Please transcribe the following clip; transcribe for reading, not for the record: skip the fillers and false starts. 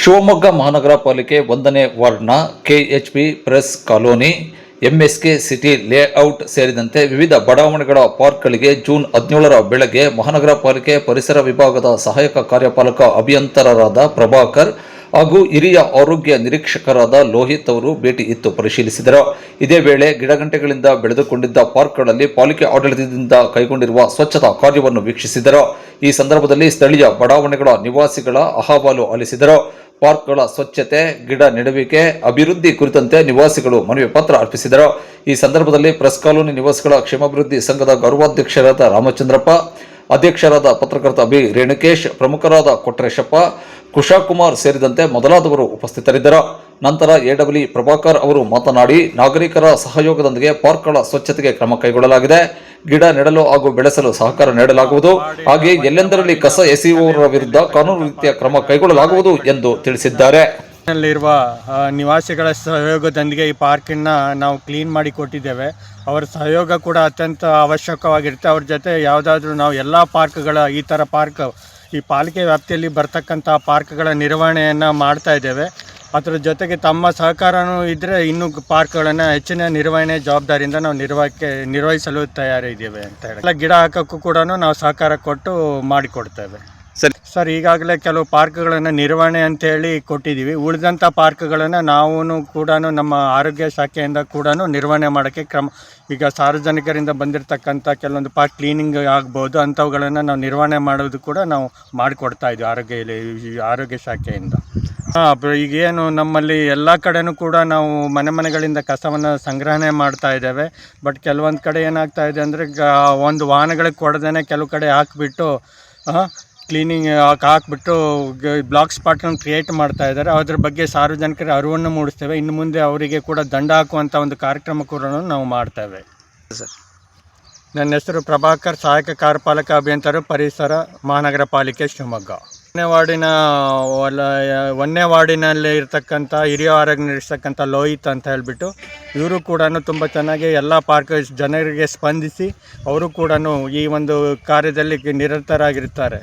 ಶಿವಮೊಗ್ಗ ಮಹಾನಗರ ಪಾಲಿಕೆ 1ನೇ ವಾರ್ಡ್ನ KHP press colony, MSK city layout ಸೇರಿದಂತೆ ವಿವಿಧ ಬಡಾವಣೆಗಳ ಪಾರ್ಕ್ಗಳಿಗೆ ಜೂನ್ 17ರ ಬೆಳಗ್ಗೆ ಮಹಾನಗರ ಪಾಲಿಕೆ ಪರಿಸರ ವಿಭಾಗದ ಸಹಾಯಕ ಕಾರ್ಯಪಾಲಕ ಅಭಿಯಂತರರಾದ ಪ್ರಭಾಕರ್ ಹಾಗೂ ಹಿರಿಯ ಆರೋಗ್ಯ ನಿರೀಕ್ಷಕರಾದ ಲೋಹಿತ್ ಅವರು ಭೇಟಿ ಇತ್ತು ಪರಿಶೀಲಿಸಿದರು. ಇದೇ ವೇಳೆ ಗಿಡಗಂಟೆಗಳಿಂದ ಬೆಳೆದುಕೊಂಡಿದ್ದ ಪಾರ್ಕ್ಗಳಲ್ಲಿ ಪಾಲಿಕೆ ಆಡಳಿತದಿಂದ ಕೈಗೊಂಡಿರುವ ಸ್ವಚ್ಛತಾ ಕಾರ್ಯವನ್ನು ವೀಕ್ಷಿಸಿದರು. ಈ ಸಂದರ್ಭದಲ್ಲಿ ಸ್ಥಳೀಯ ಬಡಾವಣೆಗಳ ನಿವಾಸಿಗಳ ಅಹವಾಲು ಆಲಿಸಿದರು. ಪಾರ್ಕ್ಗಳ ಸ್ವಚ್ಛತೆ, ಗಿಡ ನೆಡುವಿಕೆ, ಅಭಿವೃದ್ಧಿ ಕುರಿತಂತೆ ನಿವಾಸಿಗಳು ಮನವಿ ಪತ್ರ ಅರ್ಪಿಸಿದರು. ಈ ಸಂದರ್ಭದಲ್ಲಿ ಪ್ರೆಸ್ ಕಾಲೋನಿ ನಿವಾಸಿಗಳ ಕ್ಷೇಮಾಭಿವೃದ್ಧಿ ಸಂಘದ ಗೌರವಾಧ್ಯಕ್ಷರಾದ ರಾಮಚಂದ್ರಪ್ಪ, ಅಧ್ಯಕ್ಷರಾದ ಪತ್ರಕರ್ತ ಬಿ ರೇಣುಕೇಶ್, ಪ್ರಮುಖರಾದ ಕೊಟ್ರೇಶಪ್ಪ, ಕುಶಾಕುಮಾರ್ ಸೇರಿದಂತೆ ಮೊದಲಾದವರು ಉಪಸ್ಥಿತರಿದ್ದರು. ನಂತರ ಎಡಬ್ಲ್ಯೂ ಪ್ರಭಾಕರ್ ಅವರು ಮಾತನಾಡಿ, ನಾಗರಿಕರ ಸಹಯೋಗದೊಂದಿಗೆ ಪಾರ್ಕ್ಗಳ ಸ್ವಚ್ಛತೆಗೆ ಕ್ರಮ ಕೈಗೊಳ್ಳಲಾಗಿದೆ. ಗಿಡ ನೆಡಲು ಹಾಗೂ ಬೆಳೆಸಲು ಸಹಕಾರ ನೀಡಲಾಗುವುದು. ಹಾಗೆಯೇ ಎಲ್ಲೆಂದರಲ್ಲಿ ಕಸ ಎಸೆಯುವವರ ವಿರುದ್ಧ ಕಾನೂನು ರೀತಿಯ ಕ್ರಮ ಕೈಗೊಳ್ಳಲಾಗುವುದು ಎಂದು ತಿಳಿಸಿದ್ದಾರೆ. ಇರುವ ನಿವಾಸಿಗಳ ಸಹಯೋಗದೊಂದಿಗೆ ಈ ಪಾರ್ಕನ್ನು ನಾವು ಕ್ಲೀನ್ ಮಾಡಿ ಕೊಟ್ಟಿದ್ದೇವೆ. ಅವರ ಸಹಯೋಗ ಕೂಡ ಅತ್ಯಂತ ಅವಶ್ಯಕವಾಗಿರುತ್ತೆ. ಅವ್ರ ಜೊತೆ ಯಾವುದಾದ್ರೂ ನಾವು ಎಲ್ಲ ಪಾರ್ಕ್ಗಳ ಈ ಥರ ಪಾರ್ಕ್ ಈ ಪಾಲಿಕೆ ವ್ಯಾಪ್ತಿಯಲ್ಲಿ ಬರ್ತಕ್ಕಂಥ ಪಾರ್ಕ್ಗಳ ನಿರ್ವಹಣೆಯನ್ನು ಮಾಡ್ತಾ ಇದ್ದೇವೆ. ಅದರ ಜೊತೆಗೆ ತಮ್ಮ ಸಹಕಾರನೂ ಇದ್ದರೆ ಇನ್ನೂ ಪಾರ್ಕ್ಗಳನ್ನು ಹೆಚ್ಚಿನ ನಿರ್ವಹಣೆ ಜವಾಬ್ದಾರಿಯಿಂದ ನಾವು ನಿರ್ವಹಿಸಲು ತಯಾರಿದ್ದೇವೆ ಅಂತ ಹೇಳಿ. ಎಲ್ಲ ಗಿಡ ಹಾಕೋಕ್ಕೂ ಕೂಡ ನಾವು ಸಹಕಾರ ಕೊಟ್ಟು ಮಾಡಿಕೊಡ್ತೇವೆ. ಸರ್, ಈಗಾಗಲೇ ಕೆಲವು ಪಾರ್ಕ್ಗಳನ್ನು ನಿರ್ವಹಣೆ ಅಂತೇಳಿ ಕೊಟ್ಟಿದ್ದೀವಿ. ಉಳಿದಂಥ ಪಾರ್ಕ್ಗಳನ್ನು ನಾವು ಕೂಡ ನಮ್ಮ ಆರೋಗ್ಯ ಶಾಖೆಯಿಂದ ಕೂಡ ನಿರ್ವಹಣೆ ಮಾಡೋಕ್ಕೆ ಕ್ರಮ, ಈಗ ಸಾರ್ವಜನಿಕರಿಂದ ಬಂದಿರತಕ್ಕಂಥ ಕೆಲವೊಂದು ಪಾರ್ಕ್ ಕ್ಲೀನಿಂಗ್ ಆಗ್ಬೋದು, ಅಂಥವುಗಳನ್ನು ನಾವು ನಿರ್ವಹಣೆ ಮಾಡೋದು ಕೂಡ ನಾವು ಮಾಡಿಕೊಡ್ತಾ ಇದ್ದೀವಿ ಆರೋಗ್ಯ ಶಾಖೆಯಿಂದ. ಈಗೇನು ನಮ್ಮಲ್ಲಿ ಎಲ್ಲ ಕಡೆನೂ ಕೂಡ ನಾವು ಮನೆಗಳಿಂದ ಕಸವನ್ನು ಸಂಗ್ರಹಣೆ ಮಾಡ್ತಾ ಇದ್ದೇವೆ. ಬಟ್ ಕೆಲವೊಂದು ಕಡೆ ಏನಾಗ್ತಾ ಇದೆ ಅಂದರೆ ಒಂದು ವಾಹನಗಳಿಗೆ ಕೊಡದೇ ಕೆಲವು ಕಡೆ ಹಾಕಿಬಿಟ್ಟು ಕ್ಲೀನಿಂಗ್ ಹಾಕ್ಬಿಟ್ಟು ಬ್ಲಾಕ್ ಸ್ಪಾಟ್ಗಳನ್ನು ಕ್ರಿಯೇಟ್ ಮಾಡ್ತಾ ಇದ್ದಾರೆ. ಅದ್ರ ಬಗ್ಗೆ ಸಾರ್ವಜನಿಕರ ಅರಿವನ್ನು ಮೂಡಿಸ್ತೇವೆ. ಇನ್ನು ಮುಂದೆ ಅವರಿಗೆ ಕೂಡ ದಂಡ ಹಾಕುವಂಥ ಒಂದು ಕಾರ್ಯಕ್ರಮ ಕೂಡ ನಾವು ಮಾಡ್ತೇವೆ. ಸರ್, ನನ್ನ ಹೆಸರು ಪ್ರಭಾಕರ್, ಸಹಾಯಕ ಕಾರ್ಯಪಾಲಕ ಅಭಿಯಂತರ ಪರಿಸರ ಮಹಾನಗರ ಪಾಲಿಕೆ ಶಿವಮೊಗ್ಗ. 1ನೇ ವಾರ್ಡಿನಲ್ಲಿ ಇರ್ತಕ್ಕಂಥ ಹಿರಿಯ ಆರೋಗ್ಯ ನಿರೀಕ್ಷಕಂಥ ಲೋಹಿತ್ ಅಂತ ಹೇಳಿಬಿಟ್ಟು ಇವರು ಕೂಡ ತುಂಬ ಚೆನ್ನಾಗಿ ಎಲ್ಲ ಪಾರ್ಕ್ ಜನರಿಗೆ ಸ್ಪಂದಿಸಿ ಅವರು ಕೂಡ ಈ ಒಂದು ಕಾರ್ಯದಲ್ಲಿ ನಿರತರಾಗಿರ್ತಾರೆ.